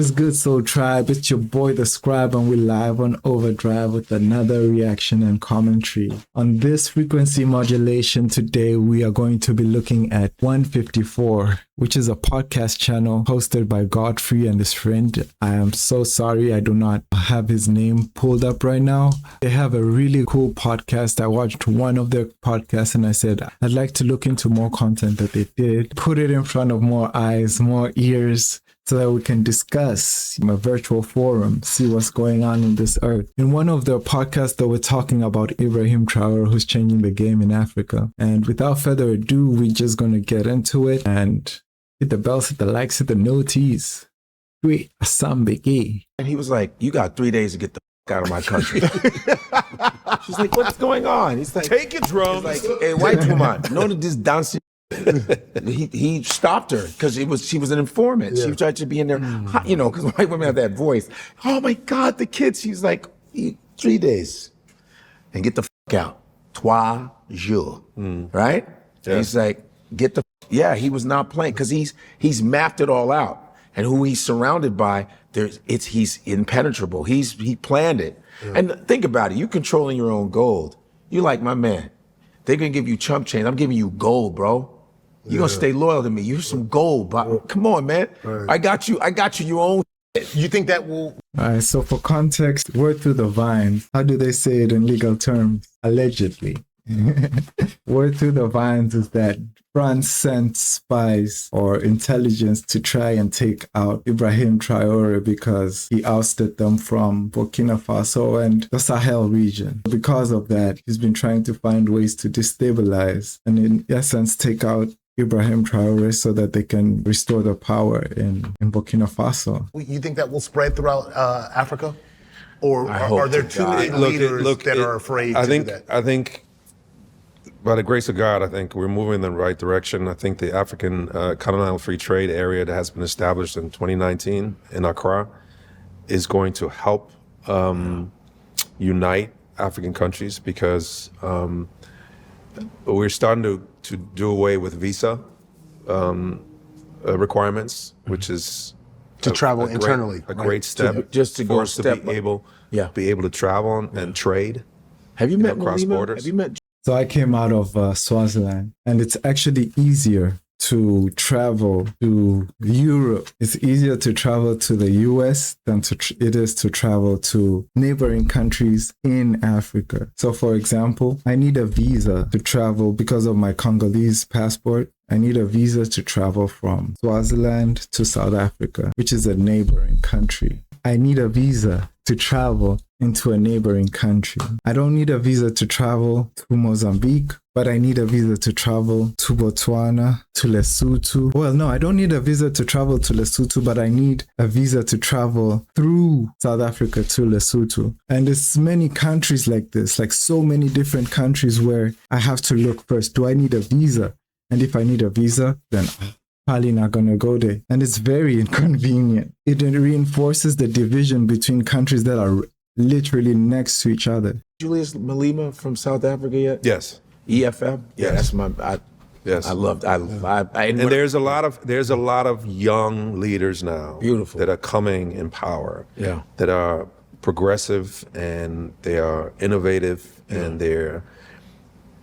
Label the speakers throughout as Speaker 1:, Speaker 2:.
Speaker 1: It's good, Soul Tribe. It's your boy, The Scribe, and we're live on Overdrive with another reaction and commentary. On this frequency modulation today, we are going to be looking at ONE54, which is a podcast channel hosted by Godfrey and his friend. I am so sorry I do not have his name pulled up right now. They have a really cool podcast. I watched one of their podcasts and I said, I'd like to look into more content that they did, put it in front of more eyes, more ears, so that we can discuss in a virtual forum, see what's going on in this earth. In one of their podcasts, they were talking about Ibrahim Traoré, who's changing the game in Africa. And without further ado, we're just going to get into it and hit the bells, hit the likes, hit the noties. Wait, Assam Biggie.
Speaker 2: And he was like, you got 3 days to get the out of my country. She's like, what's going on? He's like,
Speaker 3: take it, drums.
Speaker 2: He's like, hey, white woman, no to this dancing. he stopped her because she was an informant. Yeah. She tried to be in there, you know, because white women have that voice. Oh my God, the kids. She's like, 3 days and get the out. 3 jours, right? Yeah. He's like, get the yeah. He was not playing because he's mapped it all out, and who he's surrounded by. He's impenetrable. He planned it. Yeah. And think about it. You controlling your own gold. You like, my man. They're gonna give you chump change. I'm giving you gold, bro. You're gonna stay loyal to me. You're some gold, but come on, man. Right. I got you your own shit.
Speaker 3: You think that will...
Speaker 1: All right, so for context, word through the vines. How do they say it in legal terms? Allegedly. Word through the vines is that France sent spies or intelligence to try and take out Ibrahim Traoré because he ousted them from Burkina Faso and the Sahel region. Because of that, he's been trying to find ways to destabilize and in essence take out Ibrahim Traoré so that they can restore the power in Burkina Faso.
Speaker 3: You think that will spread throughout Africa? Or are there too many leaders that are afraid to do that?
Speaker 4: I think by the grace of God, I think we're moving in the right direction. I think the African Continental Free Trade Area that has been established in 2019 in Accra is going to help unite African countries because we're starting to do away with visa requirements, which is
Speaker 3: to travel internally.
Speaker 4: A great step
Speaker 2: just to go
Speaker 4: to be able to travel and trade.
Speaker 2: Have you met
Speaker 4: across borders?
Speaker 2: Have you met?
Speaker 1: So I came out of Swaziland, and it's actually easier to travel to Europe. It's easier to travel to the US than it is to travel to neighboring countries in Africa. So for example, I need a visa to travel because of my Congolese passport. I need a visa to travel from Swaziland to South Africa, which is a neighboring country. I need a visa to travel into a neighboring country. I don't need a visa to travel to Mozambique, but I need a visa to travel to Botswana, to Lesotho. Well, no, I don't need a visa to travel to Lesotho, but I need a visa to travel through South Africa to Lesotho. And there's many countries like this, like so many different countries where I have to look first. Do I need a visa? And if I need a visa, then probably not gonna go there. And it's very inconvenient. It reinforces the division between countries that are literally next to each other.
Speaker 2: Julius Malema from South Africa yet?
Speaker 4: Yes.
Speaker 2: EFM? Yeah, that's my.
Speaker 4: Yes.
Speaker 2: And
Speaker 4: there's a lot of young leaders now.
Speaker 2: Beautiful.
Speaker 4: That are coming in power.
Speaker 2: Yeah.
Speaker 4: That are progressive and they are innovative and they're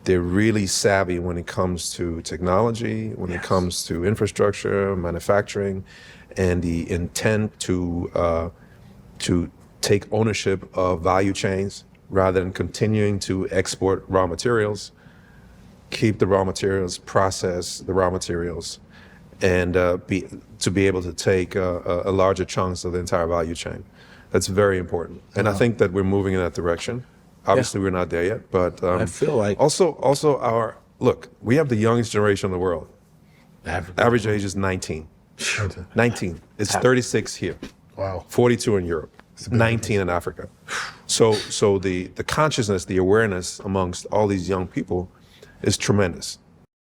Speaker 4: really savvy when it comes to technology, when it comes to infrastructure, manufacturing, and the intent to take ownership of value chains rather than continuing to export raw materials, keep the raw materials, process the raw materials, and be able to take a larger chunks of the entire value chain. That's very important. And I think that we're moving in that direction. Obviously, we're not there yet, but
Speaker 2: I feel like
Speaker 4: also we have the youngest generation in the world. Average age is 19. 19. It's 36 here.
Speaker 3: Wow.
Speaker 4: 42 in Europe. 19 in Africa. So the consciousness, the awareness amongst all these young people is tremendous.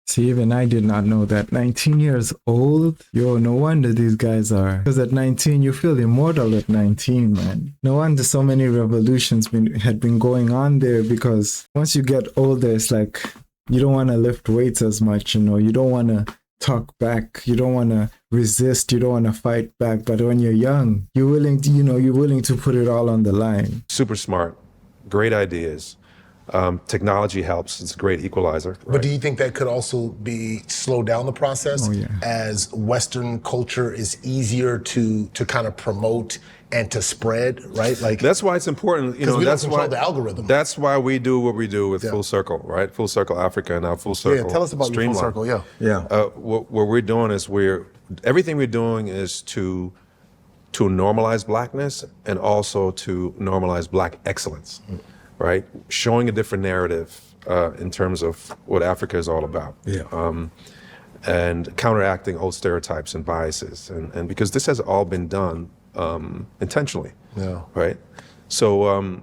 Speaker 1: See, even I did not know that. 19 years old? Yo, no wonder these guys are. Because at 19, you feel immortal at 19, man. No wonder so many revolutions had been going on there, because once you get older, it's like you don't want to lift weights as much, you know. You don't want to talk back. You don't want to resist. You don't want to fight back. But when you're young, you're willing to, you're willing to put it all on the line.
Speaker 4: Super smart, great ideas. Technology helps. It's a great equalizer. Right?
Speaker 3: But do you think that could also be slow down the process as Western culture is easier to kind of promote and to spread, right? Like
Speaker 4: that's why it's important. You know,
Speaker 3: we
Speaker 4: that's
Speaker 3: don't control
Speaker 4: why
Speaker 3: the algorithm.
Speaker 4: That's why we do what we do with Full Circle, right? Full Circle Africa and now Full Circle.
Speaker 3: Yeah, tell us about your Full Circle.
Speaker 4: What we're doing is everything we're doing is to normalize Blackness and also to normalize Black excellence. Right, showing a different narrative in terms of what Africa is all about, and counteracting old stereotypes and biases, and because this has all been done intentionally, right? So,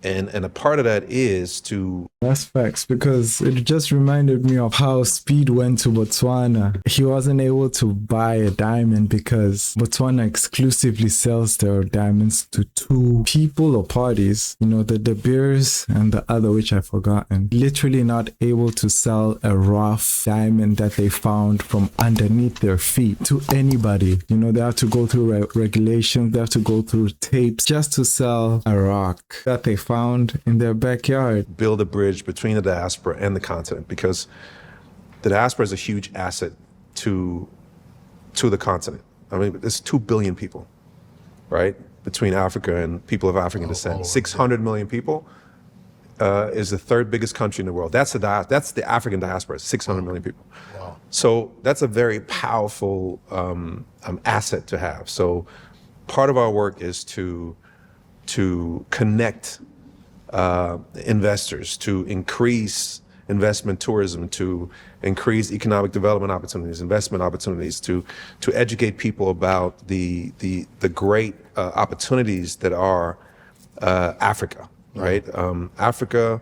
Speaker 4: and a part of that is to.
Speaker 1: That's facts, because it just reminded me of how Speed went to Botswana. He wasn't able to buy a diamond because Botswana exclusively sells their diamonds to two people or parties, the De Beers and the other, which I've forgotten. Literally not able to sell a rough diamond that they found from underneath their feet to anybody. They have to go through regulations, they have to go through tapes just to sell a rock that they found in their backyard.
Speaker 4: Build a bridge between the diaspora and the continent, because the diaspora is a huge asset to the continent. I mean, there's 2 billion people, right? Between Africa and people of African descent. 600 million people is the third biggest country in the world. That's the African diaspora, 600 million people. Wow. So that's a very powerful asset to have. So part of our work is to connect investors, to increase investment tourism, to increase economic development opportunities, investment opportunities, to educate people about the great opportunities that are Africa, right? Africa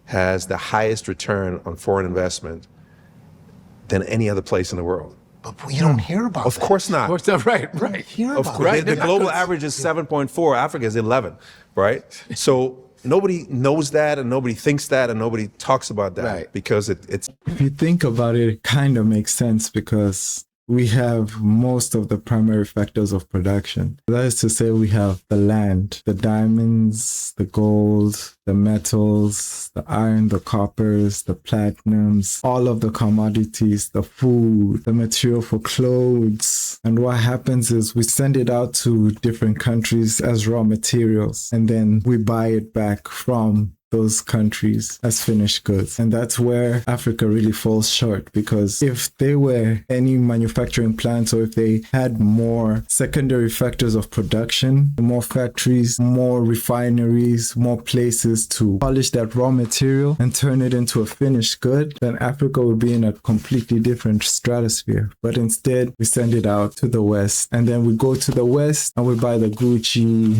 Speaker 4: has the highest return on foreign investment than any other place in the world.
Speaker 3: But you don't hear about
Speaker 4: Of course not.
Speaker 2: Of course, right.
Speaker 4: Of course, the global average is 7.4. Africa is 11, right? So nobody knows that, and nobody thinks that, and nobody talks about that because it's.
Speaker 1: If you think about it, it kind of makes sense because we have most of the primary factors of production. That is to say, we have the land, the diamonds, the gold, the metals, the iron, the coppers, the platinums, all of the commodities, the food, the material for clothes. And what happens is we send it out to different countries as raw materials, and then we buy it back from those countries as finished goods. And that's where Africa really falls short, because if there were any manufacturing plants, or if they had more secondary factors of production, more factories, more refineries, more places to polish that raw material and turn it into a finished good, then Africa would be in a completely different stratosphere. But instead, we send it out to the West, and then we go to the West and we buy the Gucci,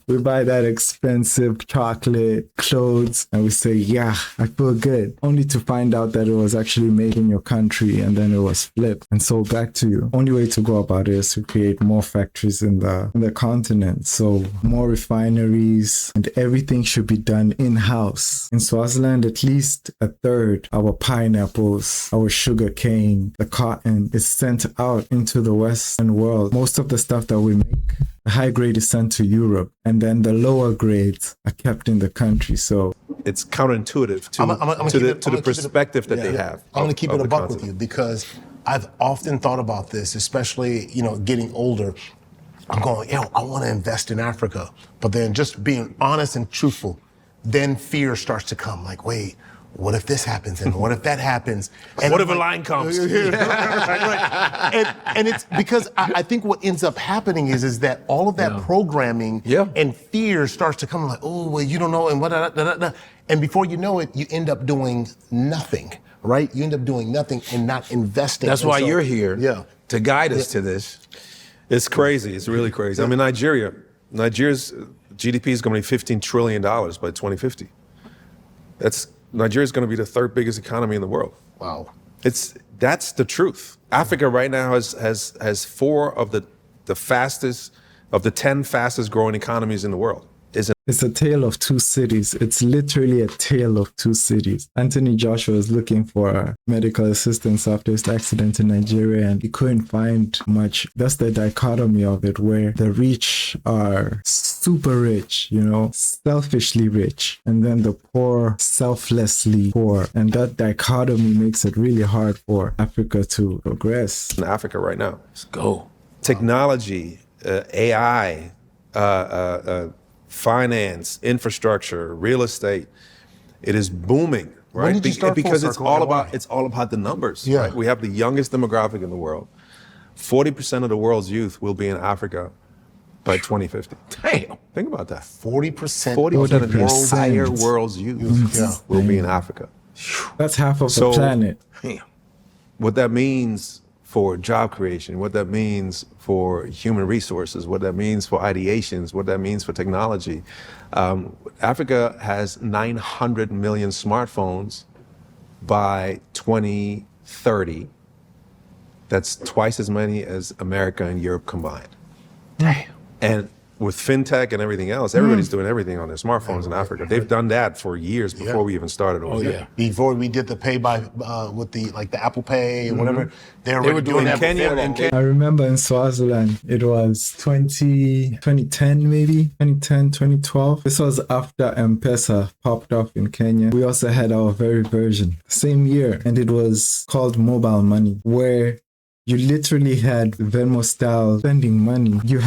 Speaker 1: we buy that expensive chocolate, clothes, and we say, yeah, I feel good, only to find out that it was actually made in your country and then it was flipped and sold back to you. Only way to go about it is to create more factories in the continent. So more refineries, and everything should be done in-house. In Swaziland, at least a third, our pineapples, our sugar cane, the cotton is sent out into the Western world. Most of the stuff that we make, the high grade is sent to Europe, and then the lower grades are kept in the country. So
Speaker 4: it's counterintuitive to the perspective that they have.
Speaker 3: I'm going to keep it a buck with you, because I've often thought about this, especially, getting older. I'm going, I want to invest in Africa. But then just being honest and truthful, then fear starts to come. Like, wait, what if this happens? And what if that happens? And
Speaker 4: what if a line comes?
Speaker 3: Right. And it's because I think what ends up happening is that all of that programming and fear starts to come, like, oh, well, you don't know, and what, and before you know it, you end up doing nothing, right? You end up doing nothing and not investing.
Speaker 2: That's why you're here to guide us to this.
Speaker 4: It's crazy. It's really crazy. I mean, Nigeria's GDP is going to be $15 trillion by 2050. Nigeria's going to be the third biggest economy in the world.
Speaker 3: Wow.
Speaker 4: That's the truth. Africa right now has 4 of the 10 fastest growing economies in the world.
Speaker 1: It's a tale of two cities. It's literally a tale of two cities. Anthony Joshua was looking for medical assistance after his accident in Nigeria, and he couldn't find much. That's the dichotomy of it, where the rich are super rich, you know, selfishly rich, and then the poor, selflessly poor. And that dichotomy makes it really hard for Africa to progress.
Speaker 4: In Africa right now.
Speaker 2: Let's go.
Speaker 4: Technology, AI, finance, infrastructure, real estate, it is booming, right?
Speaker 3: When did you start
Speaker 4: because
Speaker 3: Full
Speaker 4: it's
Speaker 3: Circle
Speaker 4: all
Speaker 3: and
Speaker 4: about
Speaker 3: why?
Speaker 4: it's all about the numbers.
Speaker 3: Yeah.
Speaker 4: Right? We have the youngest demographic in the world. 40% of the world's youth will be in Africa by 2050.
Speaker 2: Damn.
Speaker 4: Think about that.
Speaker 3: 40%.
Speaker 4: 40% of the
Speaker 1: 40%.
Speaker 4: entire world's youth
Speaker 3: Yeah.
Speaker 4: will be in Africa.
Speaker 1: That's half of
Speaker 4: So-
Speaker 1: the planet.
Speaker 2: Damn.
Speaker 4: What that means for job creation, what that means for human resources, what that means for ideations, what that means for technology. Africa has 900 million smartphones by 2030. That's twice as many as America and Europe combined.
Speaker 2: Damn.
Speaker 4: And with fintech and everything else, everybody's doing everything on their smartphones in Africa. They've done that for years before we even started over here.
Speaker 3: Before we did the pay by with the Apple Pay and whatever, they were doing
Speaker 4: In
Speaker 3: that
Speaker 4: Kenya,
Speaker 3: before that.
Speaker 4: in Kenya,
Speaker 1: I remember in Swaziland, it was 2010 maybe, 2010, 2012. This was after M-Pesa popped off in Kenya. We also had our very version, same year, and it was called mobile money, where you literally had Venmo style spending money. You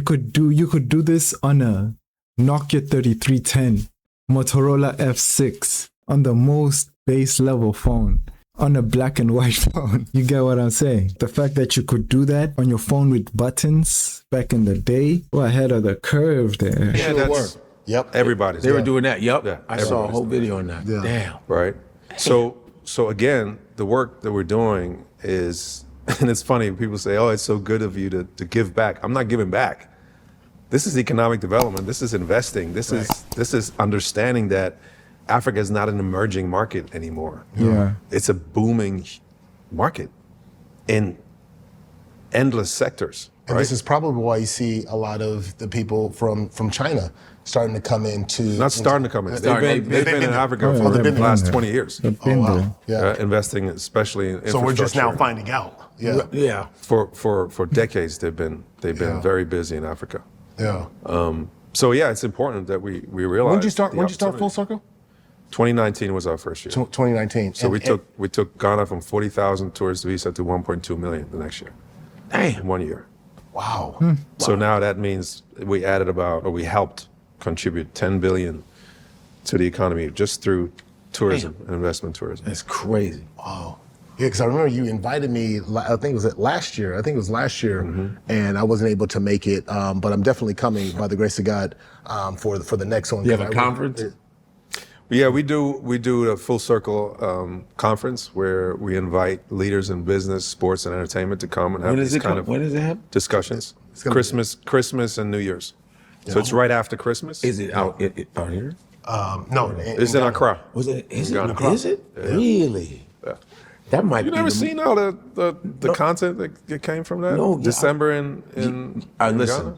Speaker 1: could do this on a Nokia 3310, Motorola F6, on the most base level phone, on a black and white phone. You get what I'm saying? The fact that you could do that on your phone with buttons back in the day, we're ahead of the curve there.
Speaker 4: yeah, that's
Speaker 3: Yep.
Speaker 4: everybody's.
Speaker 2: They were
Speaker 4: done.
Speaker 2: doing that. Yep.
Speaker 4: Yeah,
Speaker 2: I saw a
Speaker 4: everybody's
Speaker 2: whole
Speaker 4: doing
Speaker 2: video on that.
Speaker 3: Yeah.
Speaker 2: Damn.
Speaker 4: Right. So again, the work that we're doing is, and it's funny, people say, oh, it's so good of you to give back. I'm not giving back. This is economic development. This is investing. This is understanding that Africa is not an emerging market anymore.
Speaker 1: Yeah.
Speaker 4: It's a booming market in endless sectors.
Speaker 3: And
Speaker 4: right?
Speaker 3: this is probably why you see a lot of the people from China starting to come into.
Speaker 4: Not starting to come in.
Speaker 3: They've
Speaker 4: They've been in Africa
Speaker 1: Oh,
Speaker 4: for
Speaker 1: they've
Speaker 4: the
Speaker 1: been
Speaker 4: last
Speaker 1: there.
Speaker 4: 20 years.
Speaker 1: They've been there.
Speaker 3: Yeah.
Speaker 4: Investing, especially in
Speaker 3: So we're just now
Speaker 4: infrastructure.
Speaker 3: finding out. Yeah.
Speaker 2: Yeah.
Speaker 4: For decades they've been
Speaker 3: Yeah.
Speaker 4: very busy in Africa.
Speaker 3: Yeah.
Speaker 4: So yeah, it's important that we realize.
Speaker 3: When did you start?
Speaker 4: the
Speaker 3: When did you start Full
Speaker 4: opportunity.
Speaker 3: Circle?
Speaker 4: 2019 was our first year.
Speaker 3: 2019.
Speaker 4: So we took Ghana from 40,000 tourist visa to 1.2 million the next year.
Speaker 2: Damn.
Speaker 4: In 1 year.
Speaker 3: Wow.
Speaker 4: So now that means we we helped contribute 10 billion to the economy just through tourism and investment tourism.
Speaker 2: That's crazy.
Speaker 3: Wow. Yeah, because I remember you invited me. I think it was last year. And I wasn't able to make it. But I'm definitely coming by the grace of God for the next one.
Speaker 2: You have a conference?
Speaker 4: Yeah, we do a Full Circle conference where we invite leaders in business, sports, and entertainment to come and have
Speaker 2: When does
Speaker 4: these
Speaker 2: it
Speaker 4: kind
Speaker 2: come?
Speaker 4: of
Speaker 2: When does it happen?
Speaker 4: discussions.
Speaker 3: gonna be-
Speaker 4: Christmas and New Year's. So it's right after Christmas.
Speaker 2: Is it out here?
Speaker 3: No,
Speaker 4: It's in Accra.
Speaker 2: Was it? Is it?
Speaker 4: Ghana.
Speaker 2: Is it? Really?
Speaker 4: Yeah.
Speaker 2: That might
Speaker 4: You
Speaker 2: be.
Speaker 4: never
Speaker 2: the-
Speaker 4: seen all the content that came from that?
Speaker 2: No, yeah.
Speaker 4: December in
Speaker 2: listen.
Speaker 4: Ghana?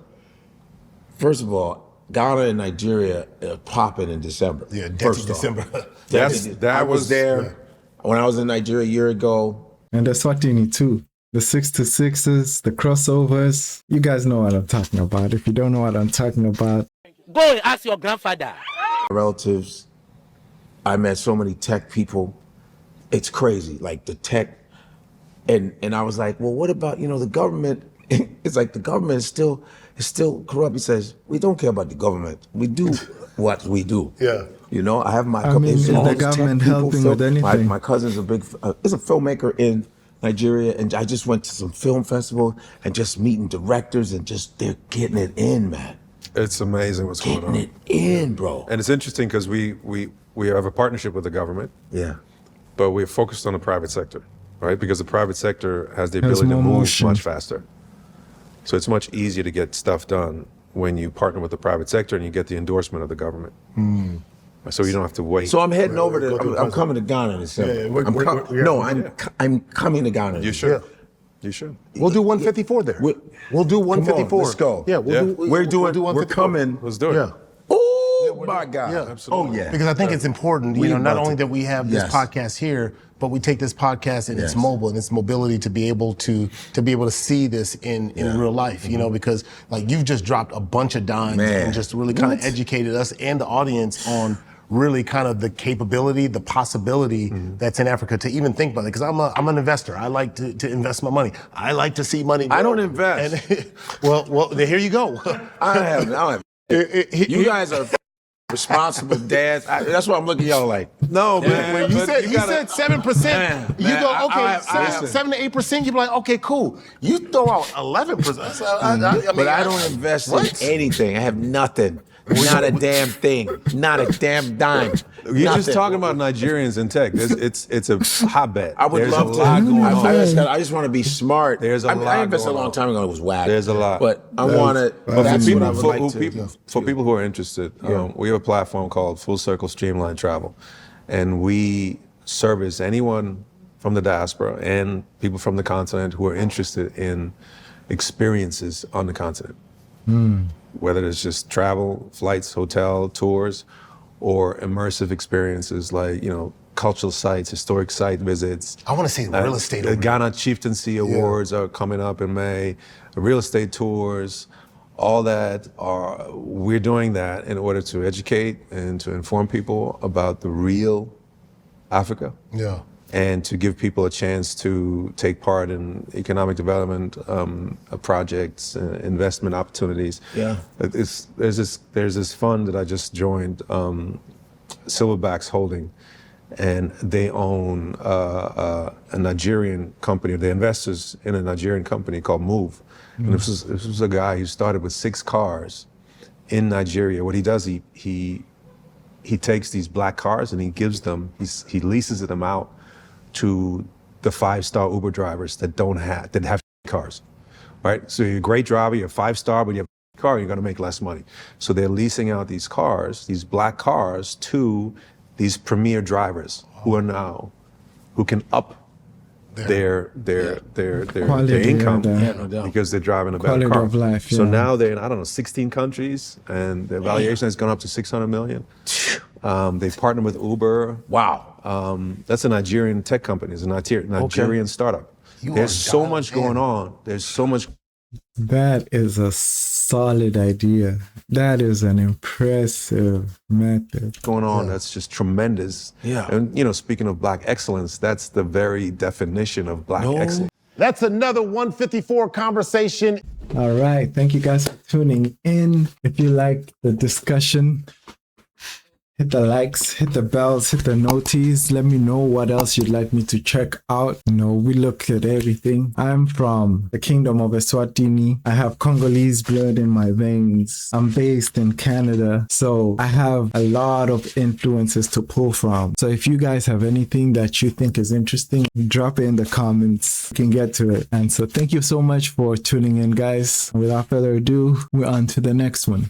Speaker 2: First of all, Ghana and Nigeria are popping in December.
Speaker 3: Yeah,
Speaker 2: First off.
Speaker 3: December.
Speaker 2: I was there when I was in Nigeria a year ago.
Speaker 1: And the Swatini too. The 6-to-6s, the crossovers. You guys know what I'm talking about. If you don't know what I'm talking about,
Speaker 5: Go and ask your grandfather.
Speaker 2: Relatives. I met so many tech people. It's crazy, like the tech. And I was like, well, what about, the government? It's like the government is still corrupt. He says, we don't care about the government. We do what we do.
Speaker 3: Yeah.
Speaker 2: I have my.
Speaker 1: I mean,
Speaker 2: it's
Speaker 1: is
Speaker 2: all
Speaker 1: the
Speaker 2: tech
Speaker 1: government
Speaker 2: people,
Speaker 1: helping with anything?
Speaker 2: My cousin's is a filmmaker in Nigeria, and I just went to some film festival and just meeting directors and just they're getting it in, man.
Speaker 4: It's amazing what's going
Speaker 2: Getting
Speaker 4: on.
Speaker 2: it in, bro.
Speaker 4: And it's interesting because we have a partnership with the government,
Speaker 2: Yeah.
Speaker 4: but we're focused on the private sector, right? Because the private sector has the
Speaker 1: Has
Speaker 4: ability to
Speaker 1: more
Speaker 4: move
Speaker 1: motion.
Speaker 4: much faster. So it's much easier to get stuff done when you partner with the private sector and you get the endorsement of the government. So you don't have to wait.
Speaker 2: So I'm heading over
Speaker 3: go through
Speaker 2: to.
Speaker 3: the
Speaker 2: I'm coming to Ghana in December.
Speaker 3: Yeah, we're-
Speaker 2: No, I'm coming to Ghana.
Speaker 4: you should.
Speaker 3: Yeah.
Speaker 4: You should.
Speaker 3: We'll do 154 there. We'll do 154.
Speaker 2: let's go.
Speaker 3: Yeah, we'll
Speaker 4: Yeah.
Speaker 3: do.
Speaker 2: We're
Speaker 3: we'll do
Speaker 2: coming.
Speaker 4: Let's do it.
Speaker 3: Yeah.
Speaker 2: Ooh, my God.
Speaker 3: Yeah.
Speaker 2: Absolutely. Oh, yeah.
Speaker 3: Because I think it's important,
Speaker 2: We
Speaker 3: not
Speaker 2: about
Speaker 3: only
Speaker 2: to-
Speaker 3: that we have this
Speaker 2: Yes.
Speaker 3: podcast here, but we take this podcast and
Speaker 2: Yes.
Speaker 3: it's mobile and its mobility to be able to see this in real life, because like you've just dropped a bunch of dimes
Speaker 2: Man.
Speaker 3: and just really kind of educated us and the audience on really kind of the capability, the possibility that's in Africa to even think about it. Because I'm an investor. I like to invest my money. I like to see money grow.
Speaker 2: I don't invest.
Speaker 3: And, well, here you go.
Speaker 2: I don't have. You guys are responsible dads. That's why I'm looking at y'all like.
Speaker 4: No, man.
Speaker 3: When you
Speaker 4: but
Speaker 3: said,
Speaker 4: you
Speaker 3: he
Speaker 4: gotta-
Speaker 3: said 7%. You
Speaker 2: Man,
Speaker 3: go, okay,
Speaker 2: I
Speaker 3: 7 to 8%. You be like, okay, cool. You throw out 11%.
Speaker 2: But I don't invest in anything. I have nothing. Not a damn thing. Not a damn dime.
Speaker 4: You're just
Speaker 2: Nothing.
Speaker 4: talking about Nigerians in tech. It's a hotbed.
Speaker 2: I would
Speaker 4: There's
Speaker 2: love
Speaker 4: a
Speaker 2: to.
Speaker 4: lot going on.
Speaker 2: I just want to be smart.
Speaker 4: There's a lot
Speaker 2: I invested
Speaker 4: going
Speaker 2: a long
Speaker 4: on.
Speaker 2: time ago. It was whack.
Speaker 4: There's a lot.
Speaker 2: But I want to.
Speaker 4: But
Speaker 2: That's
Speaker 4: for
Speaker 2: what
Speaker 4: people,
Speaker 2: I would
Speaker 4: for,
Speaker 2: like
Speaker 4: who
Speaker 2: to.
Speaker 4: people, for people who are interested, we have a platform called Full Circle Streamline Travel, and we service anyone from the diaspora and people from the continent who are interested in experiences on the continent. Whether it's just travel, flights, hotel, tours, or immersive experiences like, cultural sites, historic site visits.
Speaker 3: I want to say real estate.
Speaker 4: The
Speaker 3: over
Speaker 4: Ghana Chieftaincy Awards are coming up in May. Real estate tours, all that we're doing that in order to educate and to inform people about the real Africa.
Speaker 3: Yeah.
Speaker 4: And to give people a chance to take part in economic development projects, investment opportunities.
Speaker 2: Yeah.
Speaker 4: There's this fund that I just joined, Silverbacks Holding, and they own a Nigerian company. They're investors in a Nigerian company called Move. And this was a guy who started with 6 cars in Nigeria. What he does, he takes these black cars and he gives them, he leases them out to the 5-star Uber drivers that have cars, right? So you're a great driver, you're a 5-star, but you have a car, you're gonna make less money. So they're leasing out these cars, these black cars, to these premier drivers who can up their
Speaker 1: Quality,
Speaker 4: income
Speaker 1: no
Speaker 2: doubt.
Speaker 4: because they're driving a better
Speaker 1: Quality
Speaker 4: car.
Speaker 1: of life,
Speaker 4: So
Speaker 1: yeah.
Speaker 4: now they're in, 16 countries, and their valuation has gone up to 600 million. They partner with Uber.
Speaker 2: Wow.
Speaker 4: That's a Nigerian tech company. It's a Nigerian startup. There's so much going on. There's so much
Speaker 1: That is a solid idea. That is an impressive method.
Speaker 4: going on that's just tremendous.
Speaker 2: Yeah.
Speaker 4: And, speaking of Black excellence, that's the very definition of Black excellence.
Speaker 3: That's another 154 conversation.
Speaker 1: All right. Thank you guys for tuning in. If you like the discussion, hit the likes, hit the bells, hit the noties. Let me know what else you'd like me to check out. We look at everything. I'm from the Kingdom of Eswatini. I have Congolese blood in my veins. I'm based in Canada, so I have a lot of influences to pull from. So if you guys have anything that you think is interesting, drop it in the comments. We can get to it. And so thank you so much for tuning in, guys. Without further ado, we're on to the next one.